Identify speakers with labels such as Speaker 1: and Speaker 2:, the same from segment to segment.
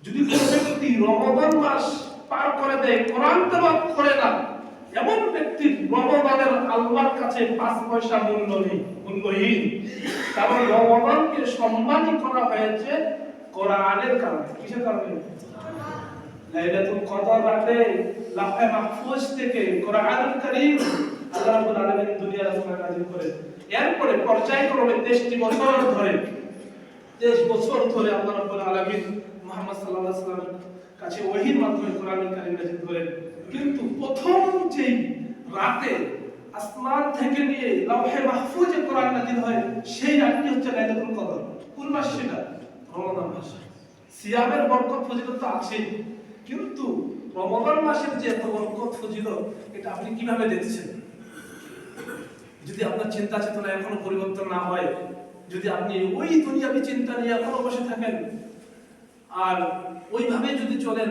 Speaker 1: যদি কোনো ব্যক্তি রমাদান মাস পার করে দেয়, কোরআন তেলাওয়াত করে না, এমন ব্যক্তির রমাদানের আল্লাহর কাছে 5 পয়সা মূল্য নেই, মূল্যহীন। কারণ রমাদানকে সম্মানী করা হয়েছে কোরআনের কারণে। কিসের কারণে? লাইলাতুল কদর রাতে লাউহে মাহফুজ থেকে কোরআনুল কারীম আল্লাহ রাব্বুল আলামিন দুনিয়ার আসমানে নাযিল করেন। এরপরে পর্যায়ক্রমে 23টি বছর ধরে 23 বছর ধরে আল্লাহ রাব্বুল আলামিন মুহাম্মদ সাল্লাল্লাহু আলাইহি ওয়াসাল্লামের কাছে ওহীর মাধ্যমে কোরআনুল কারীম নাযিল করেন। কিন্তু প্রথম যেই রাতে আসমান থেকে নিয়ে লাউহে মাহফুজে কোরআন নাযিল হয়, সেই রাতটি হচ্ছে লাইলাতুল কদর। কোন মাস সেটা? রমাদান মাস। সিয়ামের বরকত ফজিলত তো আছে, কিন্তু রমাদান মাসের যে এত বরকত ফজিলত, এটা আপনি কিভাবে দেখছেন? যদি আপনার চিন্তা চেতনা এখনো পরিবর্তন না হয়, যদি আপনি ওই দুনিয়াবী চিন্তা নিয়ে এখনো বসে থাকেন, আর ওইভাবে যদি চলেন,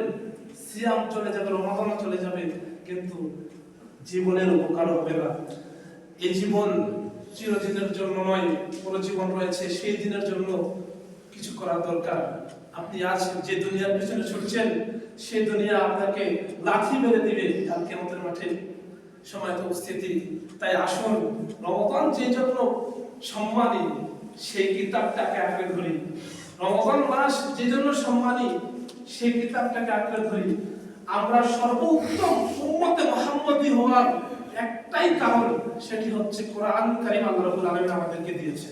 Speaker 1: সিয়াম চলে যাবে, রমাদান চলে যাবে, কিন্তু জীবনের উপকার হবে না। এই জীবন চিরদিনের জন্য নয়, পুরো জীবন রয়েছে, সেই দিনের জন্য কিছু করার দরকার। আপনি আজ যে দুনিয়ার পিছনে ছুটছেন, সেই দুনিয়া আপনাকে লাথি মেরে দিবে কাল কিয়ামতের মাঠে। সময় তো উপস্থিতি, তাই আসুন রমাদান যে জন্য সম্মানী, সেই কিতাবটাকে আঁকড়ে ধরি। রমাদান মাস যে জন্য সম্মানী, সেই কিতাবটাকে আঁকড়ে ধরি। আমরা সর্বোত্তম উম্মতে মুহাম্মদী হওয়ার একটাই কারণ, সেটি হচ্ছে কোরআন কারীম আল্লাহ রাব্বুল আলামিন আমাদেরকে দিয়েছে।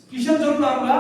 Speaker 1: কিসের জন্য আমরা